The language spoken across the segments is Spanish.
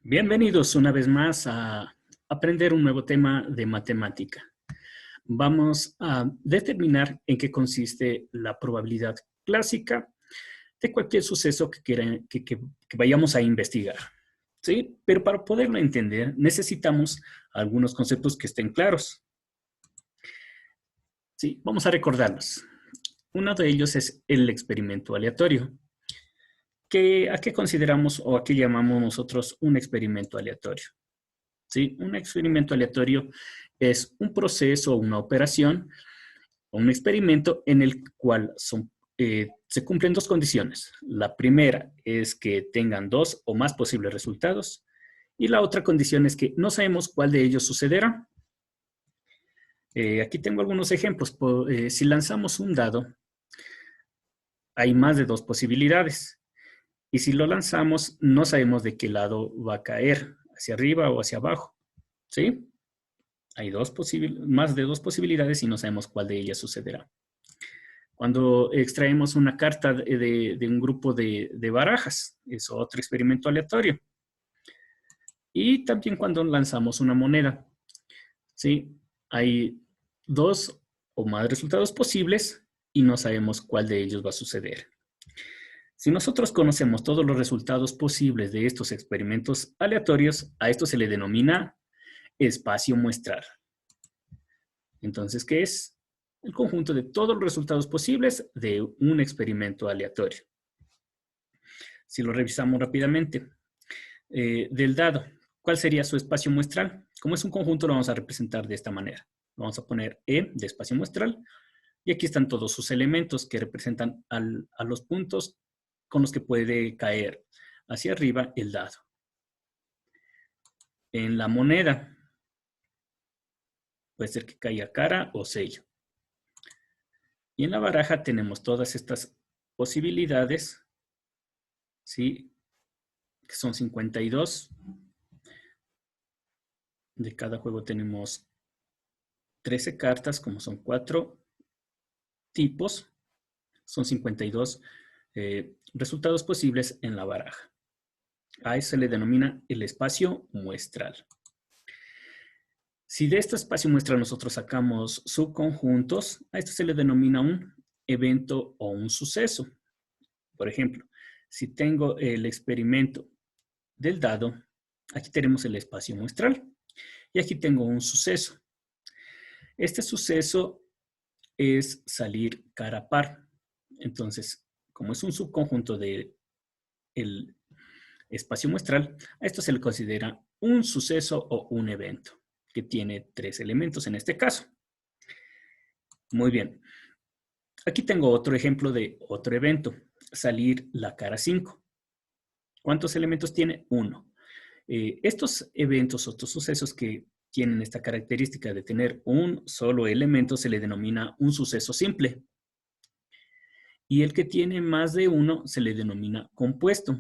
Bienvenidos una vez más a aprender un nuevo tema de matemática. Vamos a determinar en qué consiste la probabilidad clásica de cualquier suceso que vayamos a investigar. ¿Sí? Pero para poderlo entender necesitamos algunos conceptos que estén claros. ¿Sí? Vamos a recordarlos. Uno de ellos es el experimento aleatorio. ¿A qué consideramos o a qué llamamos nosotros un experimento aleatorio? ¿Sí? Un experimento aleatorio es un proceso o una operación o un experimento en el cual se cumplen dos condiciones. La primera es que tengan dos o más posibles resultados y la otra condición es que no sabemos cuál de ellos sucederá. Aquí tengo algunos ejemplos. Si lanzamos un dado, hay más de dos posibilidades. Y si lo lanzamos, no sabemos de qué lado va a caer, hacia arriba o hacia abajo. ¿Sí? Hay más de dos posibilidades y no sabemos cuál de ellas sucederá. Cuando extraemos una carta de un grupo de barajas, es otro experimento aleatorio. Y también cuando lanzamos una moneda, ¿sí? Hay dos o más resultados posibles y no sabemos cuál de ellos va a suceder. Si nosotros conocemos todos los resultados posibles de estos experimentos aleatorios, a esto se le denomina espacio muestral. Entonces, ¿qué es? El conjunto de todos los resultados posibles de un experimento aleatorio. Si lo revisamos rápidamente, del dado, ¿cuál sería su espacio muestral? Como es un conjunto, lo vamos a representar de esta manera. Vamos a poner E de espacio muestral y aquí están todos sus elementos que representan a los puntos con los que puede caer hacia arriba el dado. En la moneda, puede ser que caiga cara o sello. Y en la baraja tenemos todas estas posibilidades, ¿sí? Que son 52. De cada juego tenemos 13 cartas, como son 4 tipos, son 52 resultados posibles en la baraja. A eso se le denomina el espacio muestral. Si de este espacio muestral nosotros sacamos subconjuntos, a esto se le denomina un evento o un suceso. Por ejemplo, si tengo el experimento del dado, aquí tenemos el espacio muestral y aquí tengo un suceso. Este suceso es salir cara par. Entonces, como es un subconjunto del espacio muestral, a esto se le considera un suceso o un evento, que tiene 3 elementos en este caso. Muy bien. Aquí tengo otro ejemplo de otro evento, salir la cara 5. ¿Cuántos elementos tiene? 1. Estos eventos, estos sucesos que tienen esta característica de tener un solo elemento se le denomina un suceso simple. Y el que tiene más de uno se le denomina compuesto,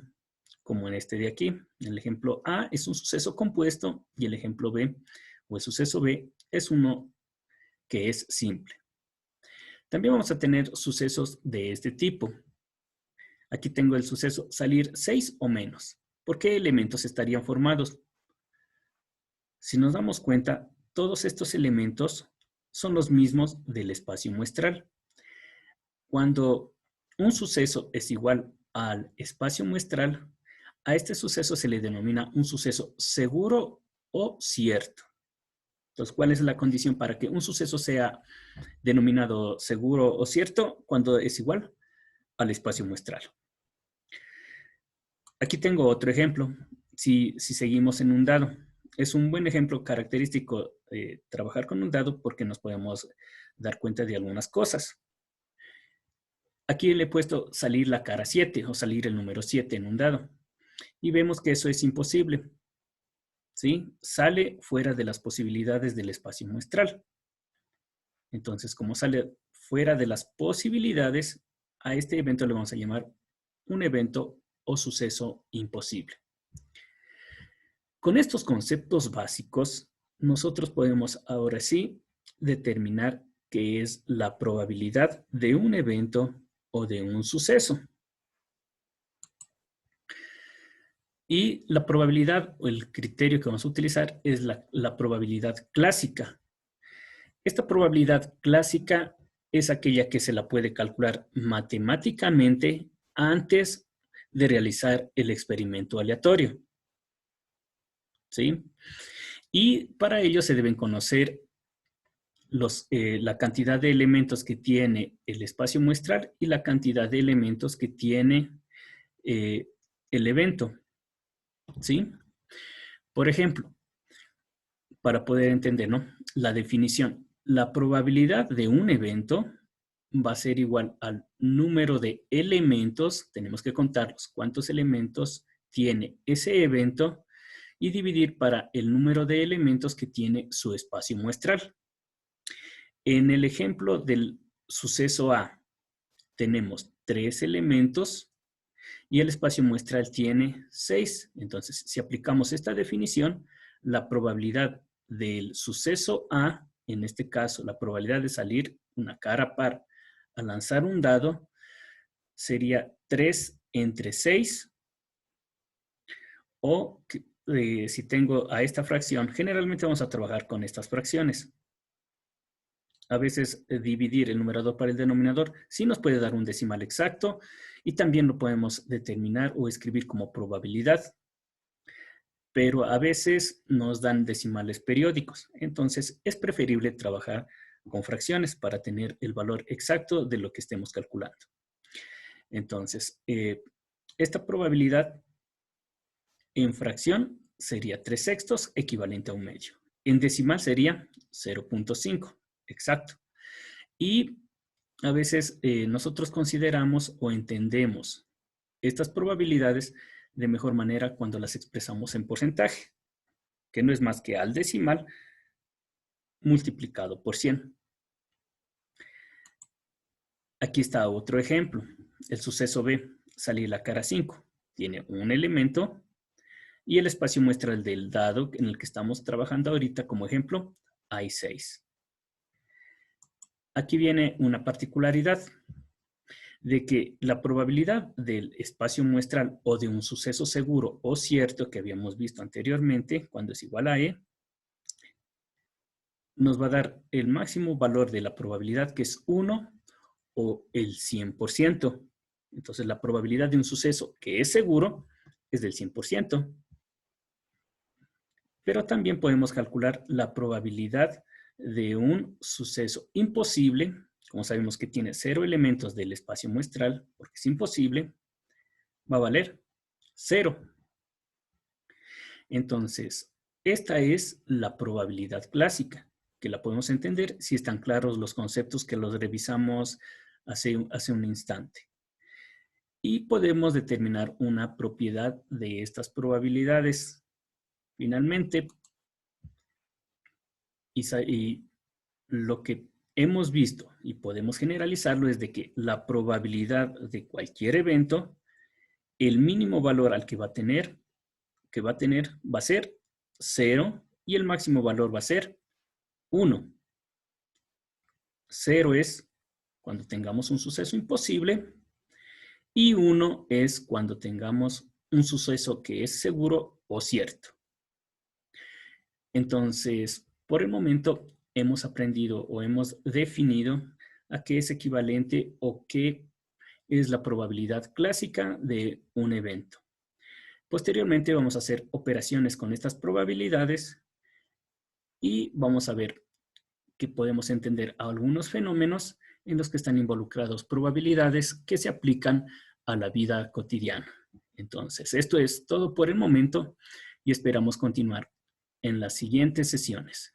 como en este de aquí. El ejemplo A es un suceso compuesto y el ejemplo B o el suceso B es uno que es simple. También vamos a tener sucesos de este tipo. Aquí tengo el suceso salir 6 o menos. ¿Por qué elementos estarían formados? Si nos damos cuenta, todos estos elementos son los mismos del espacio muestral. Cuando un suceso es igual al espacio muestral, a este suceso se le denomina un suceso seguro o cierto. Entonces, ¿cuál es la condición para que un suceso sea denominado seguro o cierto? Cuando es igual al espacio muestral. Aquí tengo otro ejemplo. Si seguimos en un dado, es un buen ejemplo característico de trabajar con un dado porque nos podemos dar cuenta de algunas cosas. Aquí le he puesto salir la cara 7 o salir el número 7 en un dado. Y vemos que eso es imposible. ¿Sí? Sale fuera de las posibilidades del espacio muestral. Entonces, como sale fuera de las posibilidades, a este evento le vamos a llamar un evento o suceso imposible. Con estos conceptos básicos, nosotros podemos ahora sí determinar qué es la probabilidad de un evento o de un suceso. Y la probabilidad o el criterio que vamos a utilizar es la probabilidad clásica. Esta probabilidad clásica es aquella que se la puede calcular matemáticamente antes de realizar el experimento aleatorio. ¿Sí? Y para ello se deben conocer la cantidad de elementos que tiene el espacio muestral y la cantidad de elementos que tiene el evento. ¿Sí? Por ejemplo, para poder entender, ¿no? La definición. La probabilidad de un evento va a ser igual al número de elementos, tenemos que contarlos, cuántos elementos tiene ese evento y dividir para el número de elementos que tiene su espacio muestral. En el ejemplo del suceso A, tenemos 3 elementos y el espacio muestral tiene 6. Entonces, si aplicamos esta definición, la probabilidad del suceso A, en este caso, la probabilidad de salir una cara par a lanzar un dado, sería 3 entre 6, o si tengo a esta fracción, generalmente vamos a trabajar con estas fracciones. A veces dividir el numerador para el denominador sí nos puede dar un decimal exacto y también lo podemos determinar o escribir como probabilidad. Pero a veces nos dan decimales periódicos. Entonces es preferible trabajar con fracciones para tener el valor exacto de lo que estemos calculando. Entonces, esta probabilidad en fracción sería 3/6, equivalente a 1/2. En decimal sería 0.5, exacto. Y a veces nosotros consideramos o entendemos estas probabilidades de mejor manera cuando las expresamos en porcentaje, que no es más que al decimal multiplicado por 100. Aquí está otro ejemplo. El suceso B, salir la cara 5, tiene un elemento y el espacio muestral del dado en el que estamos trabajando ahorita como ejemplo, hay 6. Aquí viene una particularidad de que la probabilidad del espacio muestral o de un suceso seguro o cierto que habíamos visto anteriormente, cuando es igual a E, nos va a dar el máximo valor de la probabilidad, que es 1 o el 100%. Entonces, la probabilidad de un suceso que es seguro es del 100%. Pero también podemos calcular la probabilidad de un suceso imposible, como sabemos que tiene 0 elementos del espacio muestral, porque es imposible, va a valer 0. Entonces, esta es la probabilidad clásica, que la podemos entender si están claros los conceptos que los revisamos hace un instante. Y podemos determinar una propiedad de estas probabilidades. Finalmente, y lo que hemos visto y podemos generalizarlo es de que la probabilidad de cualquier evento, el mínimo valor al que va a tener va a ser 0 y el máximo valor va a ser 1. 0 es cuando tengamos un suceso imposible y 1 es cuando tengamos un suceso que es seguro o cierto. Entonces, por el momento hemos aprendido o hemos definido a qué es equivalente o qué es la probabilidad clásica de un evento. Posteriormente vamos a hacer operaciones con estas probabilidades y vamos a ver que podemos entender algunos fenómenos en los que están involucrados probabilidades que se aplican a la vida cotidiana. Entonces, esto es todo por el momento y esperamos continuar en las siguientes sesiones.